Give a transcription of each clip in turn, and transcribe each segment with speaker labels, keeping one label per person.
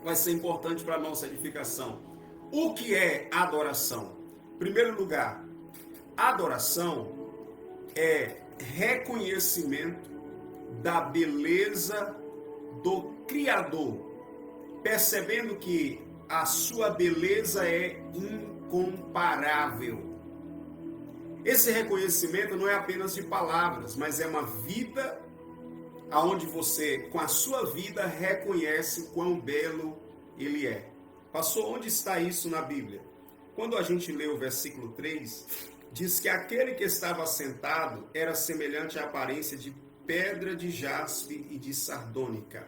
Speaker 1: vai ser importante para a nossa edificação. O que é adoração? Em primeiro lugar, adoração é reconhecimento da beleza do Criador, percebendo que a sua beleza é incomparável. Esse reconhecimento não é apenas de palavras, mas é uma vida onde você, com a sua vida, reconhece quão belo ele é. Pastor, onde está isso na Bíblia? Quando a gente lê o versículo 3, diz que aquele que estava sentado era semelhante à aparência de pedra de jaspe e de sardônica.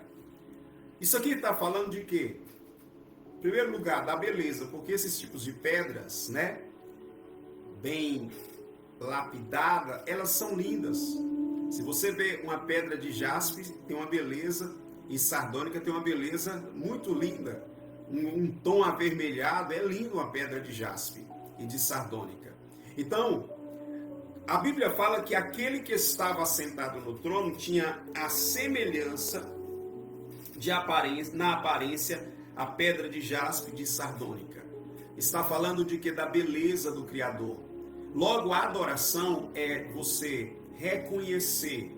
Speaker 1: Isso aqui está falando de quê? Em primeiro lugar, da beleza, porque esses tipos de pedras, né, bem lapidada, elas são lindas. Se você vê uma pedra de jaspe, tem uma beleza, e sardônica tem uma beleza muito linda. Um tom avermelhado, é lindo uma pedra de jaspe e de sardônica. Então, a Bíblia fala que aquele que estava sentado no trono tinha a semelhança na aparência a pedra de jaspe e de sardônica. Está falando de que? Da beleza do Criador. Logo, a adoração é você reconhecer,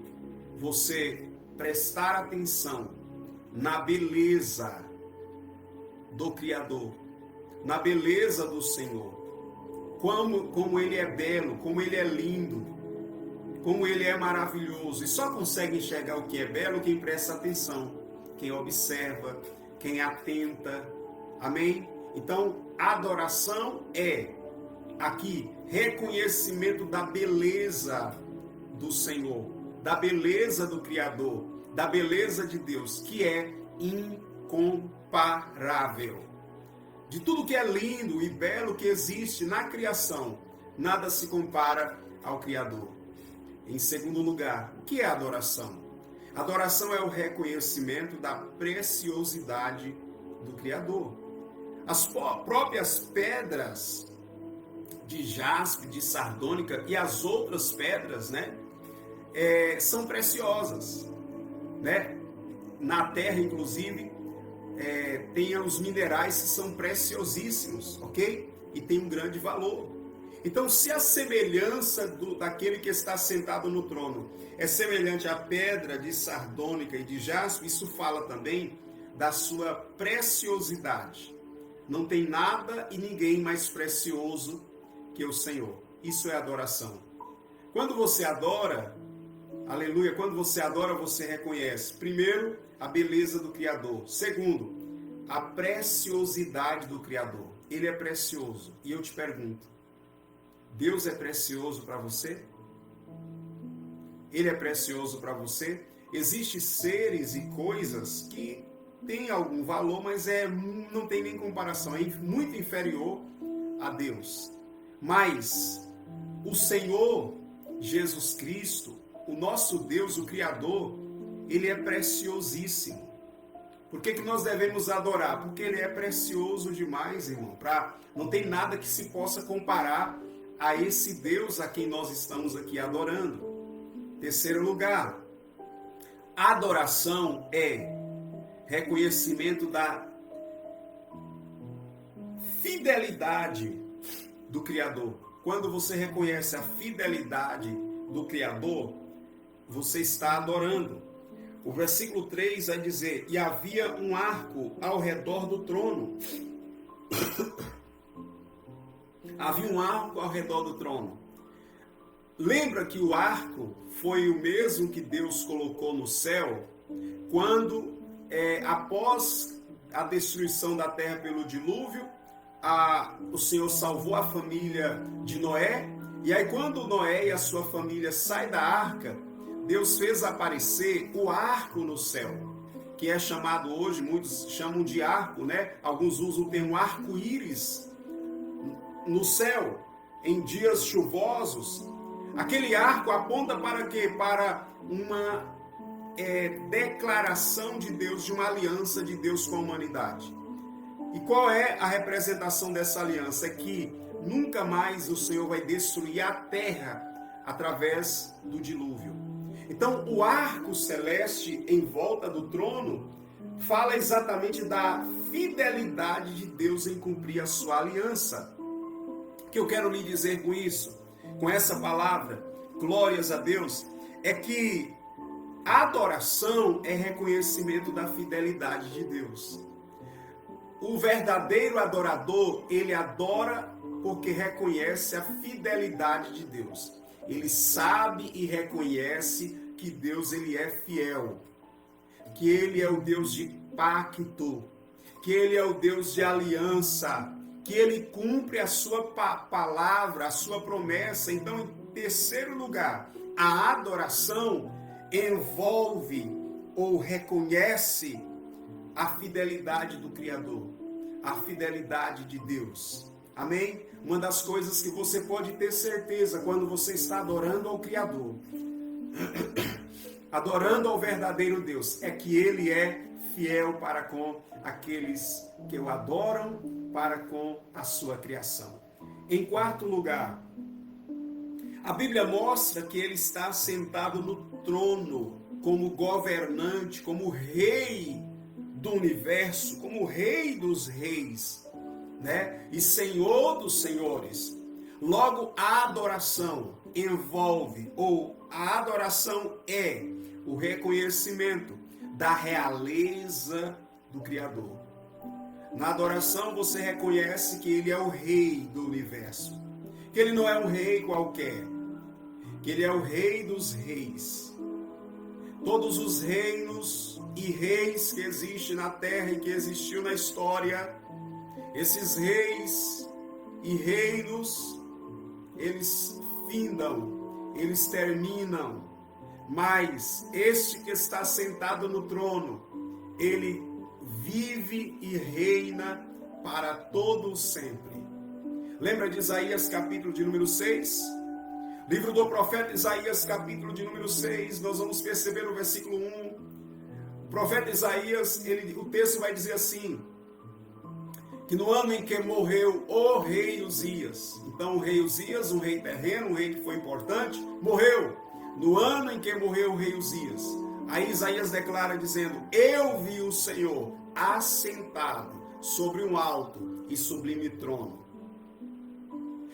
Speaker 1: você prestar atenção na beleza do Criador, na beleza do Senhor, como Ele é belo, como Ele é lindo, como Ele é maravilhoso. E só consegue enxergar o que é belo quem presta atenção, quem observa, quem atenta. Amém? Então, adoração é aqui reconhecimento da beleza do Senhor, da beleza do Criador, da beleza de Deus, que é incomparável. De tudo que é lindo e belo que existe na criação, nada se compara ao Criador. Em segundo lugar, o que é adoração? Adoração é o reconhecimento da preciosidade do Criador. As próprias pedras de jaspe, de sardônica e as outras pedras, né, são preciosas, né? Na terra, inclusive, tem os minerais que são preciosíssimos, ok? E tem um grande valor. Então, se a semelhança daquele que está sentado no trono é semelhante à pedra de sardônica e de jaspe, isso fala também da sua preciosidade. Não tem nada e ninguém mais precioso que o Senhor. Isso é adoração. Quando você adora, aleluia, quando você adora, você reconhece, primeiro, a beleza do Criador. Segundo, a preciosidade do Criador. Ele é precioso. E eu te pergunto, Deus é precioso para você? Ele é precioso para você? Existem seres e coisas que têm algum valor, mas não tem nem comparação. É muito inferior a Deus. Mas o Senhor Jesus Cristo, o nosso Deus, o Criador, Ele é preciosíssimo. Por que nós devemos adorar? Porque Ele é precioso demais, irmão. Não tem nada que se possa comparar a esse Deus a quem nós estamos aqui adorando. Terceiro lugar, adoração é reconhecimento da fidelidade do Criador. Quando você reconhece a fidelidade do Criador, você está adorando. O versículo 3 vai dizer: e havia um arco ao redor do trono. Havia um arco ao redor do trono. Lembra que o arco foi o mesmo que Deus colocou no céu quando, após a destruição da terra pelo dilúvio, o Senhor salvou a família de Noé. E aí quando Noé e a sua família saem da arca, Deus fez aparecer o arco no céu, que é chamado hoje, muitos chamam de arco, né? Alguns usam o termo arco-íris no céu, em dias chuvosos. Aquele arco aponta para quê? Para uma declaração de Deus, de uma aliança de Deus com a humanidade. E qual é a representação dessa aliança? É que nunca mais o Senhor vai destruir a terra através do dilúvio. Então, o arco celeste em volta do trono fala exatamente da fidelidade de Deus em cumprir a sua aliança. O que eu quero lhe dizer com isso, com essa palavra, glórias a Deus, é que a adoração é reconhecimento da fidelidade de Deus. O verdadeiro adorador, ele adora porque reconhece a fidelidade de Deus. Ele sabe e reconhece que Deus ele é fiel, que ele é o Deus de pacto, que ele é o Deus de aliança, que ele cumpre a sua palavra, a sua promessa. Então, em terceiro lugar, a adoração envolve ou reconhece a fidelidade do Criador, a fidelidade de Deus. Amém? Uma das coisas que você pode ter certeza quando você está adorando ao Criador, adorando ao verdadeiro Deus, é que Ele é fiel para com aqueles que o adoram, para com a sua criação. Em quarto lugar, a Bíblia mostra que Ele está sentado no trono, como governante, como rei do universo, como rei dos reis, né? E senhor dos senhores. Logo, a adoração envolve, ou a adoração é o reconhecimento da realeza do Criador. Na adoração você reconhece que Ele é o rei do universo, que Ele não é um rei qualquer, que Ele é o rei dos reis. Todos os reinos e reis que existem na terra e que existiu na história, esses reis e reinos, eles findam, eles terminam, mas este que está sentado no trono, ele vive e reina para todo sempre. Lembra de Isaías capítulo de número 6? Livro do profeta Isaías capítulo de número 6, nós vamos perceber no versículo 1. O profeta Isaías, o texto vai dizer assim, que no ano em que morreu o rei Uzias, então o rei Uzias, um rei terreno, um rei que foi importante, morreu. No ano em que morreu o rei Uzias, aí Isaías declara dizendo, eu vi o Senhor assentado sobre um alto e sublime trono.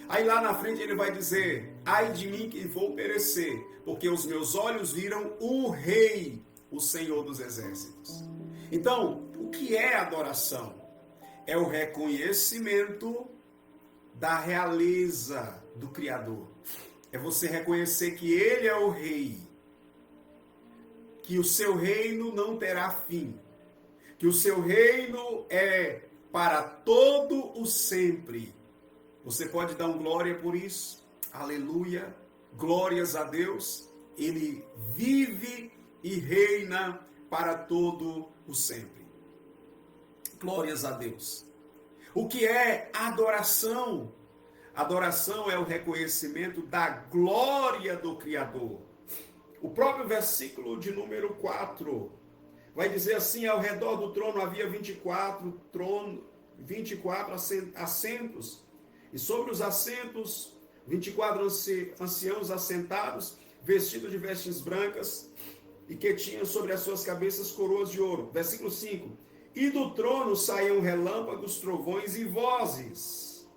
Speaker 1: Aí lá na frente ele vai dizer, ai de mim que vou perecer, porque os meus olhos viram o rei, o Senhor dos exércitos. Então, o que é adoração? É o reconhecimento da realeza do Criador. É você reconhecer que Ele é o rei, que o seu reino não terá fim, que o seu reino é para todo o sempre. Você pode dar um glória por isso? Aleluia! Glórias a Deus! Ele vive e reina para todo o sempre. Glórias a Deus! O que é adoração? Adoração é o reconhecimento da glória do Criador. O próprio versículo de número 4 vai dizer assim, ao redor do trono havia 24 assentos, e sobre os assentos, 24 anciãos assentados, vestidos de vestes brancas, e que tinham sobre as suas cabeças coroas de ouro. Versículo 5. E do trono saíam relâmpagos, trovões e vozes.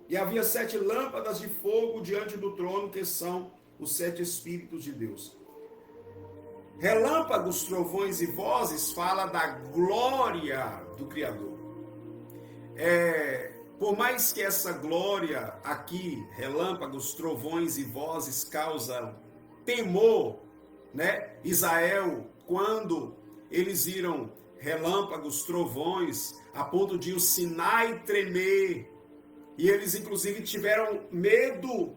Speaker 1: E havia 7 lâmpadas de fogo diante do trono, que são os 7 Espíritos de Deus. Relâmpagos, trovões e vozes fala da glória do Criador. Por mais que essa glória aqui, relâmpagos, trovões e vozes, causam temor, né? Israel, quando eles viram relâmpagos, trovões, a ponto de o Sinai tremer, e eles inclusive tiveram medo,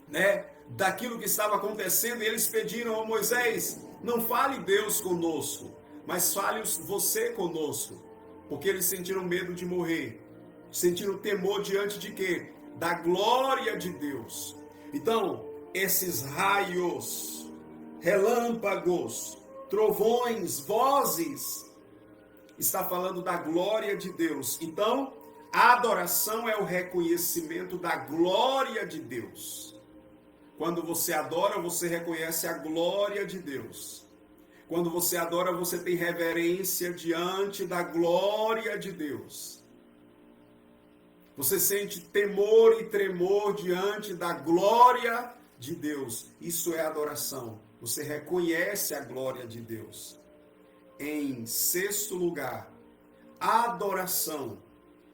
Speaker 1: né, daquilo que estava acontecendo, e eles pediram a Moisés, não fale Deus conosco, mas fale você conosco. Porque eles sentiram medo de morrer. Sentiram temor diante de quê? Da glória de Deus. Então, esses raios, relâmpagos, trovões, vozes, está falando da glória de Deus. Então, a adoração é o reconhecimento da glória de Deus. Quando você adora, você reconhece a glória de Deus. Quando você adora, você tem reverência diante da glória de Deus. Você sente temor e tremor diante da glória de Deus. Isso é adoração. Você reconhece a glória de Deus. Em sexto lugar, adoração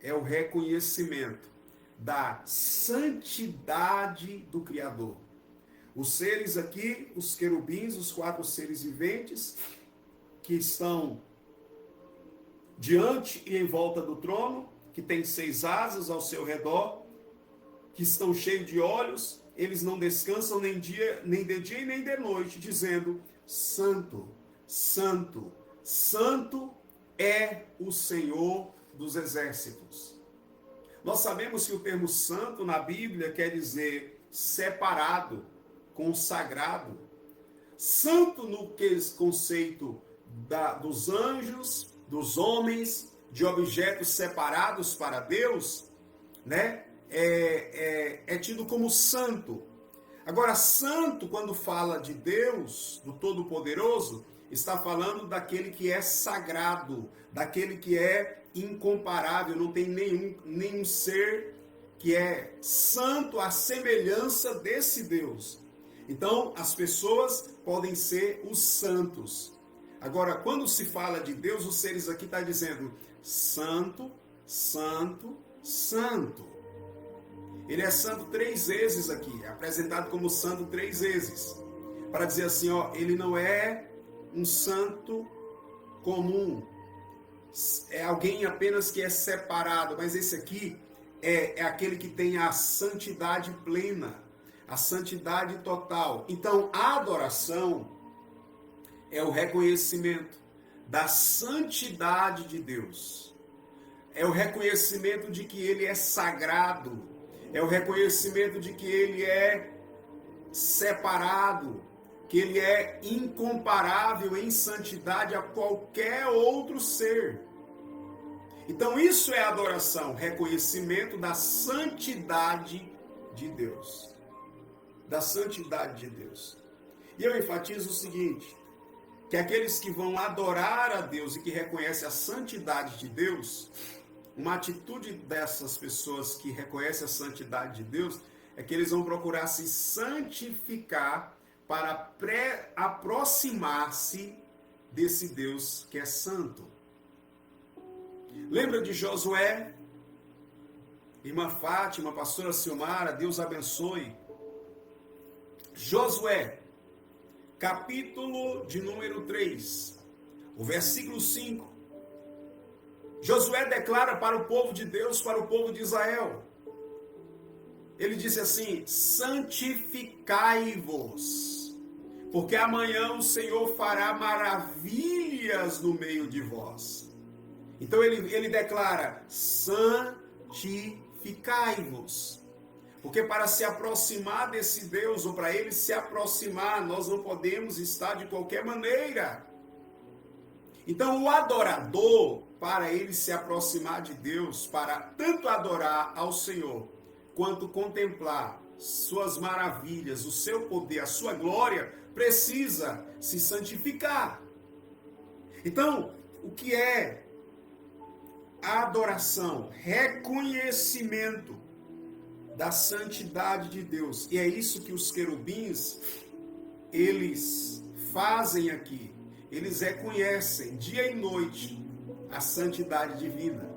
Speaker 1: é o reconhecimento da santidade do Criador. Os seres aqui, os querubins, os 4 seres viventes, que estão diante e em volta do trono, que tem 6 asas ao seu redor, que estão cheios de olhos, eles não descansam nem de dia e nem de noite, dizendo: Santo, Santo, Santo é o Senhor dos exércitos. Nós sabemos que o termo santo na Bíblia quer dizer separado, consagrado. Santo no conceito dos anjos, dos homens, de objetos separados para Deus, né? É tido como santo. Agora, santo, quando fala de Deus, do Todo-Poderoso, está falando daquele que é sagrado, daquele que é incomparável, não tem nenhum ser que é santo à semelhança desse Deus. Então, as pessoas podem ser os santos. Agora, quando se fala de Deus, os seres aqui estão dizendo santo, santo, santo. Ele é santo 3 vezes aqui, é apresentado como santo 3 vezes. Para dizer assim, ó, ele não é um santo comum, é alguém apenas que é separado, mas esse aqui é aquele que tem a santidade plena, a santidade total. Então, a adoração é o reconhecimento da santidade de Deus, é o reconhecimento de que Ele é sagrado, é o reconhecimento de que Ele é separado, que Ele é incomparável em santidade a qualquer outro ser. Então isso é adoração, reconhecimento da santidade de Deus. Da santidade de Deus. E eu enfatizo o seguinte, que aqueles que vão adorar a Deus e que reconhecem a santidade de Deus, uma atitude dessas pessoas que reconhecem a santidade de Deus, é que eles vão procurar se santificar para aproximar-se desse Deus que é santo. Lembra de Josué? Irmã Fátima, pastora Silmara, Deus abençoe. Josué, capítulo de número 3, o versículo 5. Josué declara para o povo de Deus, para o povo de Israel. Ele disse assim: santificai-vos, porque amanhã o Senhor fará maravilhas no meio de vós. Então ele declara: santificai-vos. Porque para se aproximar desse Deus, ou para ele se aproximar, nós não podemos estar de qualquer maneira. Então o adorador, para ele se aproximar de Deus, para tanto adorar ao Senhor, quanto contemplar suas maravilhas, o seu poder, a sua glória, precisa se santificar. Então, o que é a adoração? Reconhecimento da santidade de Deus. E é isso que os querubins, eles fazem aqui. Eles reconhecem dia e noite a santidade divina.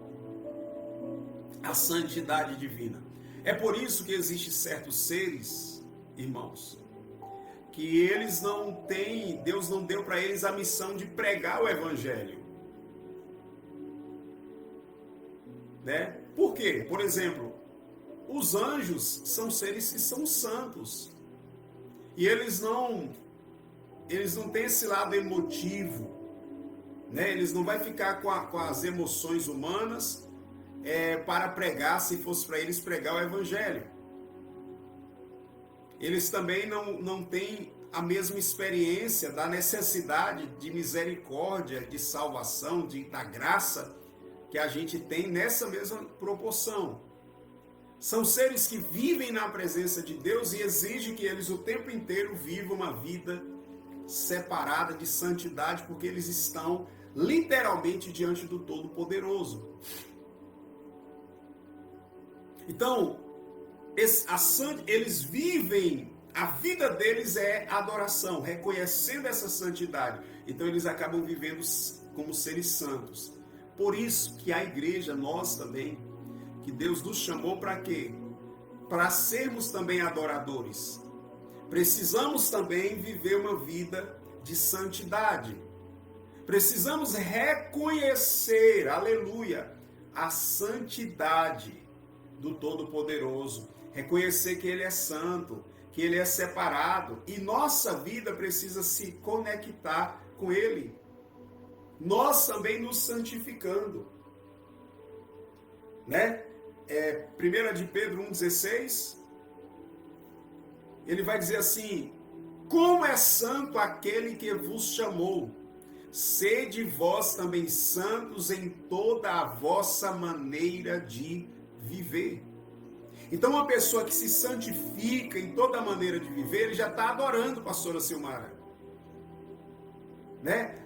Speaker 1: A santidade divina. É por isso que existem certos seres, irmãos, que eles não têm, Deus não deu para eles a missão de pregar o evangelho. Né? Por quê? Por exemplo, os anjos são seres que são santos. E eles não têm esse lado emotivo, né? Eles não vão ficar com as emoções humanas para pregar, se fosse para eles pregar o evangelho. Eles também não têm a mesma experiência da necessidade de misericórdia, de salvação, da graça que a gente tem nessa mesma proporção. São seres que vivem na presença de Deus e exige que eles o tempo inteiro vivam uma vida separada de santidade, porque eles estão literalmente diante do Todo-Poderoso. Então, eles vivem, a vida deles é adoração, reconhecendo essa santidade. Então eles acabam vivendo como seres santos. Por isso que a igreja, nós também, que Deus nos chamou para quê? Para sermos também adoradores. Precisamos também viver uma vida de santidade. Precisamos reconhecer, aleluia, a santidade do Todo-Poderoso. Reconhecer que Ele é santo, que Ele é separado. E nossa vida precisa se conectar com Ele. Nós também nos santificando. Né? 1 de Pedro 1,16, ele vai dizer assim: como é santo aquele que vos chamou, sede vós também santos em toda a vossa maneira de viver. Então uma pessoa que se santifica em toda a maneira de viver, ele já está adorando, pastora Silmara. Né?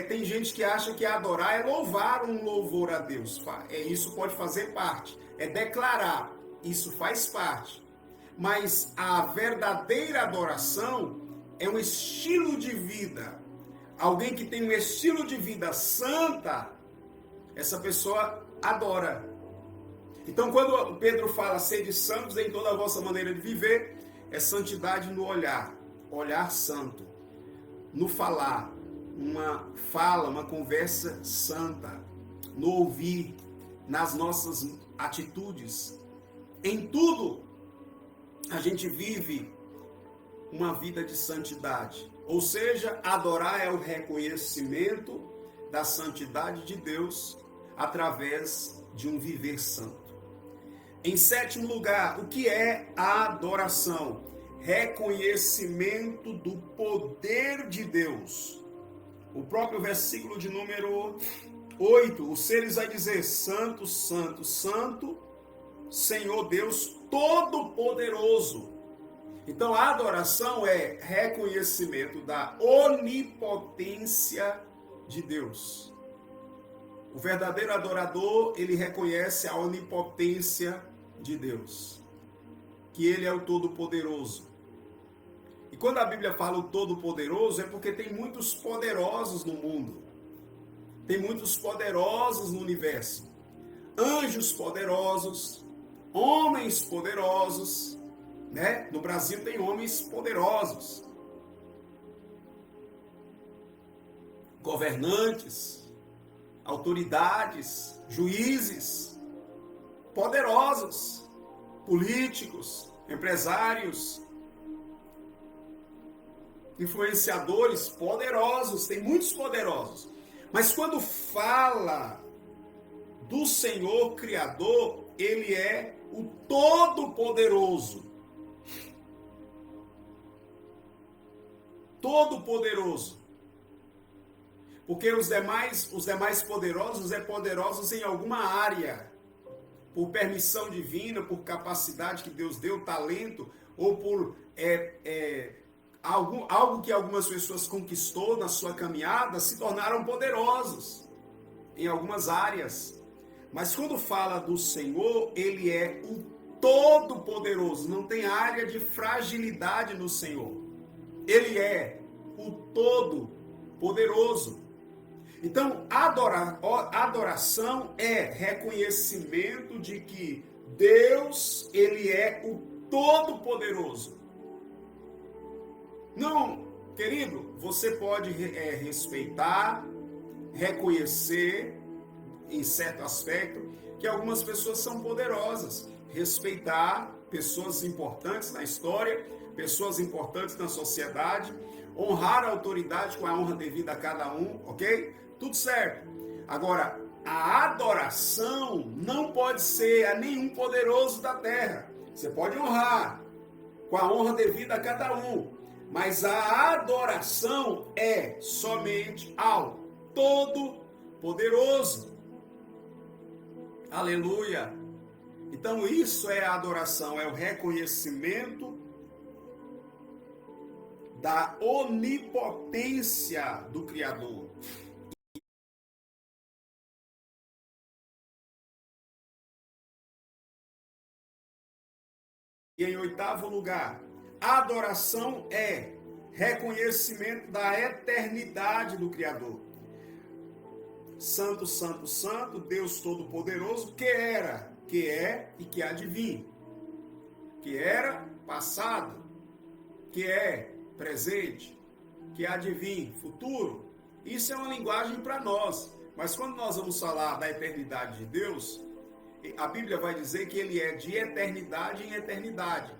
Speaker 1: Tem gente que acha que adorar é louvar um louvor a Deus. Isso pode fazer parte. É declarar. Isso faz parte. Mas a verdadeira adoração é um estilo de vida. Alguém que tem um estilo de vida santa, essa pessoa adora. Então, quando Pedro fala, sede santos em toda a vossa maneira de viver, é santidade no olhar, olhar santo. No falar, uma fala, uma conversa santa. No ouvir, nas nossas atitudes. Em tudo, a gente vive uma vida de santidade. Ou seja, adorar é o reconhecimento da santidade de Deus através de um viver santo. Em sétimo lugar, o que é a adoração? Reconhecimento do poder de Deus. O próprio versículo de número 8, os seres vai dizer: Santo, Santo, Santo, Senhor Deus Todo-Poderoso. Então a adoração é reconhecimento da onipotência de Deus. O verdadeiro adorador, ele reconhece a onipotência de Deus, que Ele é o Todo-Poderoso. E quando a Bíblia fala o Todo-Poderoso, é porque tem muitos poderosos no mundo. Tem muitos poderosos no universo. Anjos poderosos, homens poderosos, né? No Brasil tem homens poderosos. Governantes, autoridades, juízes, poderosos, políticos, empresários, influenciadores poderosos, tem muitos poderosos. Mas quando fala do Senhor Criador, Ele é o Todo-Poderoso. Todo-Poderoso. Porque os demais poderosos poderosos em alguma área, por permissão divina, por capacidade que Deus deu, talento, ou por algo que algumas pessoas conquistou na sua caminhada, se tornaram poderosos em algumas áreas. Mas quando fala do Senhor, Ele é o Todo-Poderoso, não tem área de fragilidade no Senhor. Ele é o Todo-Poderoso. Então, adoração é reconhecimento de que Deus, Ele é o Todo-Poderoso. Não, querido, você pode respeitar, reconhecer, em certo aspecto, que algumas pessoas são poderosas. Respeitar pessoas importantes na história, pessoas importantes na sociedade, honrar a autoridade com a honra devida a cada um, ok? Tudo certo. Agora, a adoração não pode ser a nenhum poderoso da terra. Você pode honrar com a honra devida a cada um, mas a adoração é somente ao Todo-Poderoso. Aleluia! Então isso é a adoração, é o reconhecimento da onipotência do Criador. E em oitavo lugar, a adoração é reconhecimento da eternidade do Criador. Santo, santo, santo, Deus Todo-Poderoso, que era, que é e que há de vir. Que era passado, que é presente, que há de vir futuro. Isso é uma linguagem para nós. Mas quando nós vamos falar da eternidade de Deus, a Bíblia vai dizer que ele é de eternidade em eternidade.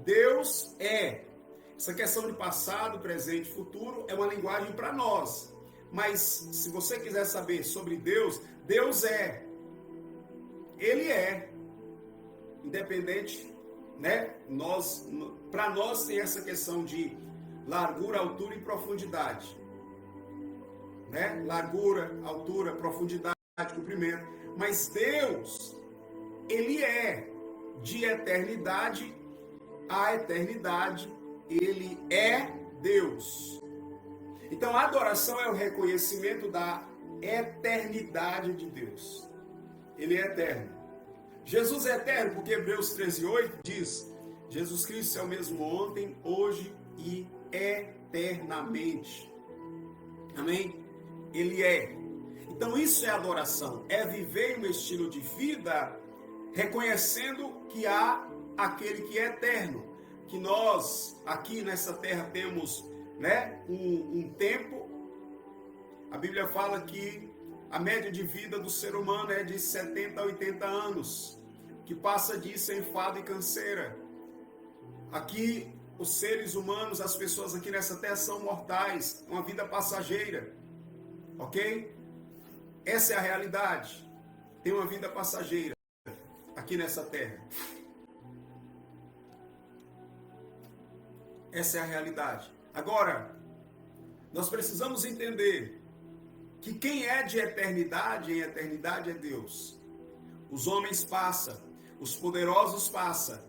Speaker 1: Deus é. Essa questão de passado, presente e futuro é uma linguagem para nós. Mas se você quiser saber sobre Deus, Deus é. Ele é. Independente, né? Para nós tem essa questão de largura, altura e profundidade. Né? Largura, altura, profundidade, comprimento. Mas Deus, ele é de eternidade a eternidade, ele é Deus. Então a adoração é o reconhecimento da eternidade de Deus. Ele é eterno. Jesus é eterno porque Hebreus 13:8 diz: Jesus Cristo é o mesmo ontem, hoje e eternamente. Amém? Ele é. Então isso é adoração, é viver um estilo de vida reconhecendo que há aquele que é eterno, que nós aqui nessa terra temos, né, um tempo. A Bíblia fala que a média de vida do ser humano é de 70 a 80 anos, que passa disso é enfado e canseira. Aqui os seres humanos, as pessoas aqui nessa terra são mortais, uma vida passageira, ok? Essa é a realidade. Tem uma vida passageira aqui nessa terra. Essa é a realidade. Agora, nós precisamos entender que quem é de eternidade em eternidade é Deus. Os homens passam, os poderosos passam,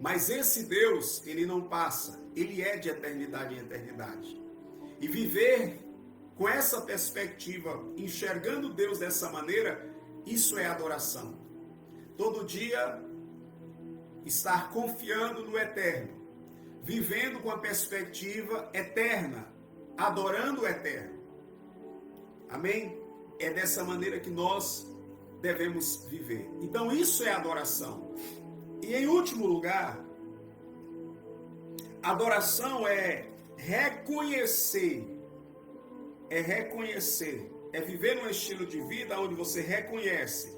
Speaker 1: mas esse Deus, ele não passa. Ele é de eternidade em eternidade. E viver com essa perspectiva, enxergando Deus dessa maneira, isso é adoração. Todo dia estar confiando no eterno, vivendo com a perspectiva eterna, adorando o eterno. Amém? É dessa maneira que nós devemos viver. Então isso é adoração. E em último lugar, adoração é reconhecer, é viver num estilo de vida onde você reconhece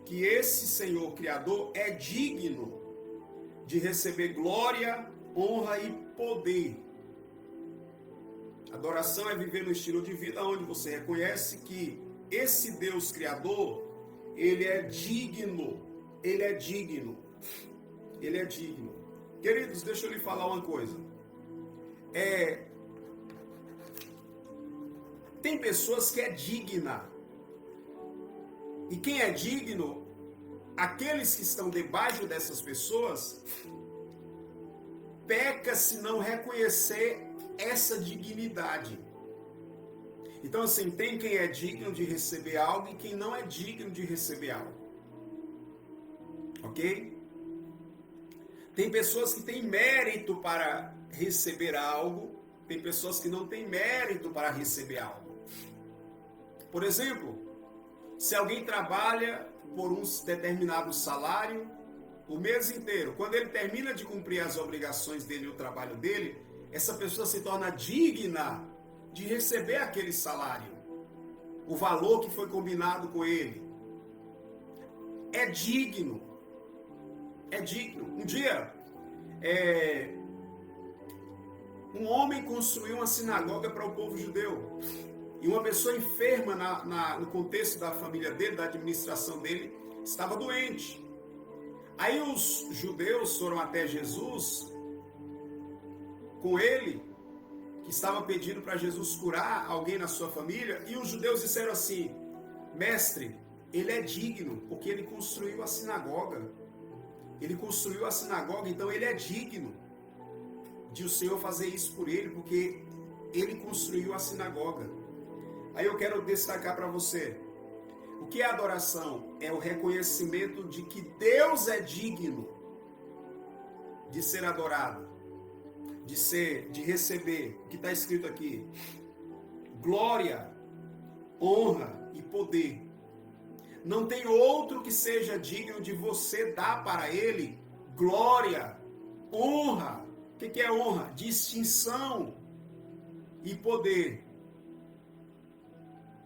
Speaker 1: que esse Senhor Criador é digno de receber glória, honra e poder. Adoração é viver no estilo de vida onde você reconhece que esse Deus Criador, ele é digno, ele é digno, ele é digno. Queridos, deixa eu lhe falar uma coisa. Tem pessoas que é digna. E quem é digno, aqueles que estão debaixo dessas pessoas, peca se não reconhecer essa dignidade. Então assim, tem quem é digno de receber algo e quem não é digno de receber algo. Ok? Tem pessoas que têm mérito para receber algo, tem pessoas que não têm mérito para receber algo. Por exemplo, se alguém trabalha por um determinado salário o mês inteiro, quando ele termina de cumprir as obrigações dele e o trabalho dele, essa pessoa se torna digna de receber aquele salário, o valor que foi combinado com ele. É digno. É digno. Um dia, um homem construiu uma sinagoga para o povo judeu. E uma pessoa enferma no contexto da família dele, da administração dele, estava doente. Aí os judeus foram até Jesus com ele, que estava pedindo para Jesus curar alguém na sua família, e os judeus disseram assim: mestre, ele é digno, porque ele construiu a sinagoga. Ele construiu a sinagoga, então ele é digno de o Senhor fazer isso por ele, porque ele construiu a sinagoga. Aí eu quero destacar para você, o que é adoração? É o reconhecimento de que Deus é digno de ser adorado, de receber, o que está escrito aqui, glória, honra e poder. Não tem outro que seja digno de você dar para ele glória, honra. O que é honra? Distinção e poder.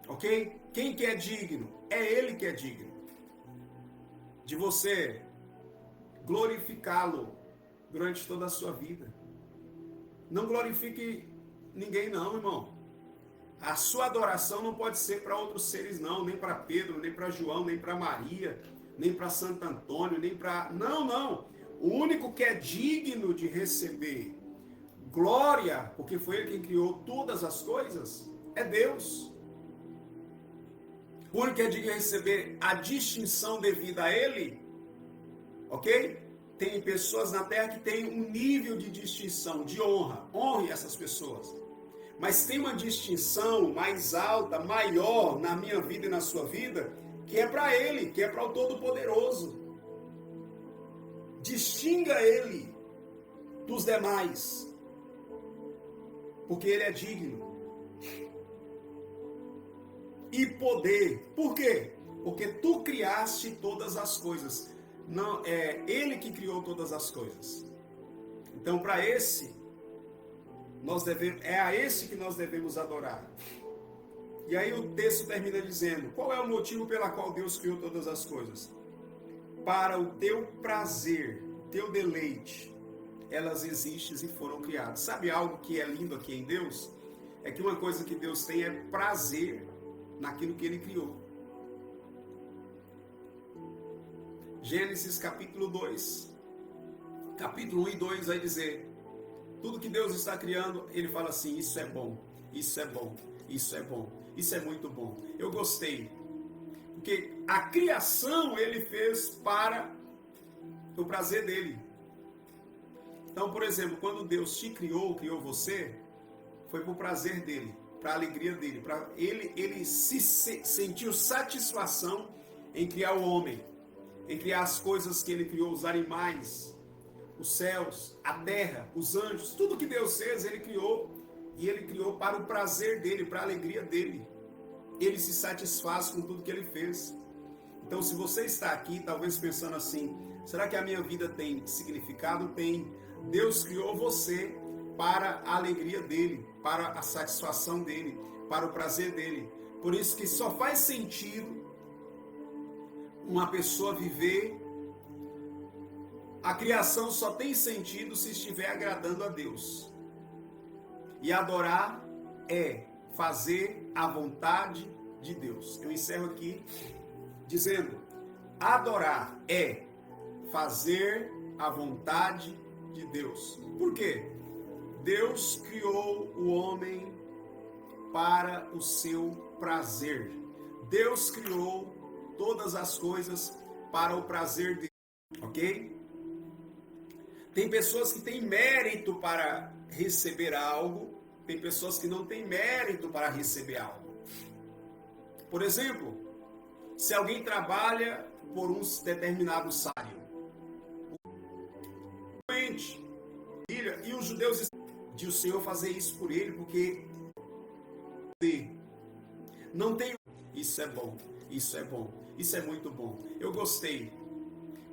Speaker 1: Ok? Quem que é digno? É ele que é digno de você glorificá-lo durante toda a sua vida. Não glorifique ninguém não, irmão. A sua adoração não pode ser para outros seres não, nem para Pedro, nem para João, nem para Maria, nem para Santo Antônio, nem para... Não. O único que é digno de receber glória, porque foi ele quem criou todas as coisas, é Deus. O único que é digno de receber a distinção devida a ele, ok? Tem pessoas na terra que têm um nível de distinção, de honra. Honre essas pessoas. Mas tem uma distinção mais alta, maior na minha vida e na sua vida, que é para ele, que é para o Todo-Poderoso. Distinga ele dos demais, porque ele é digno. E poder, por quê? Porque tu criaste todas as coisas. Não, é ele que criou todas as coisas. Então, para esse, é a esse que nós devemos adorar. E aí o texto termina dizendo, qual é o motivo pela qual Deus criou todas as coisas? Para o teu prazer, teu deleite, elas existem e foram criadas. Sabe algo que é lindo aqui em Deus? É que uma coisa que Deus tem é prazer naquilo que ele criou. Gênesis capítulo 2, capítulo 1 e 2 vai dizer, tudo que Deus está criando, ele fala assim, isso é bom, isso é bom, isso é bom, isso é muito bom. Eu gostei. Porque a criação ele fez para o prazer dele. Então, por exemplo, quando Deus te criou você, foi para o prazer dele, para a alegria dele. Ele se sentiu satisfação em criar o homem, em criar as coisas que ele criou, os animais, os céus, a terra, os anjos, tudo que Deus fez, ele criou, e ele criou para o prazer dele, para a alegria dele. Ele se satisfaz com tudo que ele fez. Então, se você está aqui, talvez pensando assim, será que a minha vida tem significado? Tem. Deus criou você para a alegria dele, para a satisfação dele, para o prazer dele. Por isso que só faz sentido uma pessoa viver, a criação só tem sentido se estiver agradando a Deus. E adorar é fazer a vontade de Deus. Eu encerro aqui dizendo, adorar é fazer a vontade de Deus. Por quê? Deus criou o homem para o seu prazer. Deus criou todas as coisas para o prazer dele, ok? Tem pessoas que têm mérito para receber algo, tem pessoas que não têm mérito para receber algo. Por exemplo, se alguém trabalha por um determinado salário, e os judeus de o Senhor fazer isso por ele, porque não tem. Isso é bom, isso é bom, isso é muito bom. Eu gostei,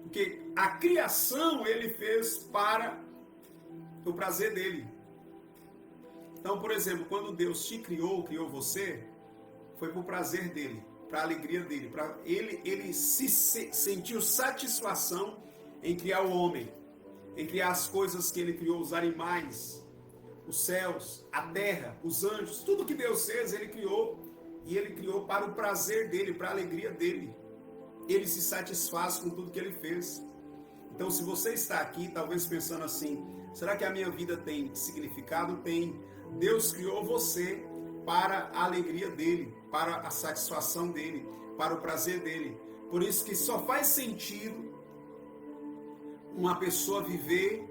Speaker 1: porque a criação ele fez para o prazer dele. Então, por exemplo, quando Deus te criou você, foi para o prazer dele, para a alegria dele, para ele se sentiu satisfação em criar o homem, em criar as coisas que ele criou, os animais, os céus, a terra, os anjos, tudo que Deus fez, ele criou, e ele criou para o prazer dele, para a alegria dele. Ele se satisfaz com tudo que ele fez. Então, se você está aqui, talvez pensando assim, será que a minha vida tem significado? Tem. Deus criou você para a alegria dele, para a satisfação dele, para o prazer dele. Por isso que só faz sentido uma pessoa viver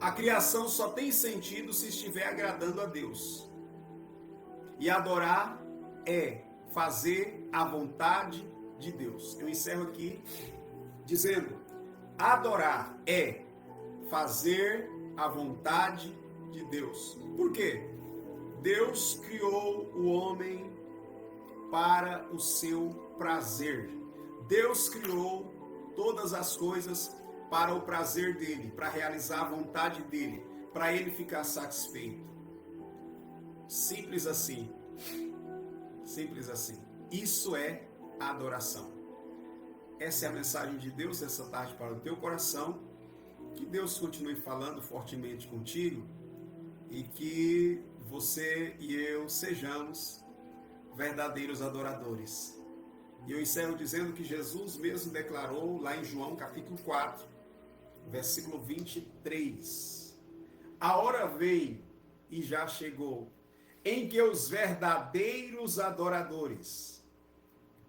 Speaker 1: A criação só tem sentido se estiver agradando a Deus. E adorar é fazer a vontade de Deus. Eu encerro aqui dizendo: adorar é fazer a vontade de Deus. Por quê? Deus criou o homem para o seu prazer. Deus criou todas as coisas para o prazer dele, para realizar a vontade dele, para ele ficar satisfeito. Simples assim. Simples assim. Isso é adoração. Essa é a mensagem de Deus essa tarde para o teu coração. Que Deus continue falando fortemente contigo e que você e eu sejamos verdadeiros adoradores. E eu encerro dizendo que Jesus mesmo declarou lá em João capítulo 4, versículo 23. A hora veio e já chegou em que os verdadeiros adoradores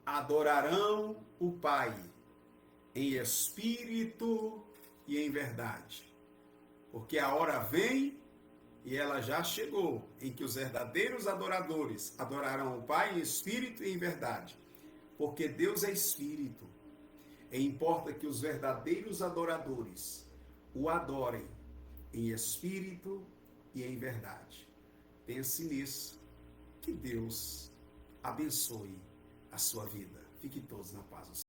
Speaker 1: adorarão o Pai em espírito e em verdade. Porque a hora vem e ela já chegou em que os verdadeiros adoradores adorarão o Pai em espírito e em verdade. Porque Deus é espírito. E importa que os verdadeiros adoradores o adorem em espírito e em verdade. Pense nisso. Que Deus abençoe a sua vida. Fiquem todos na paz do Senhor.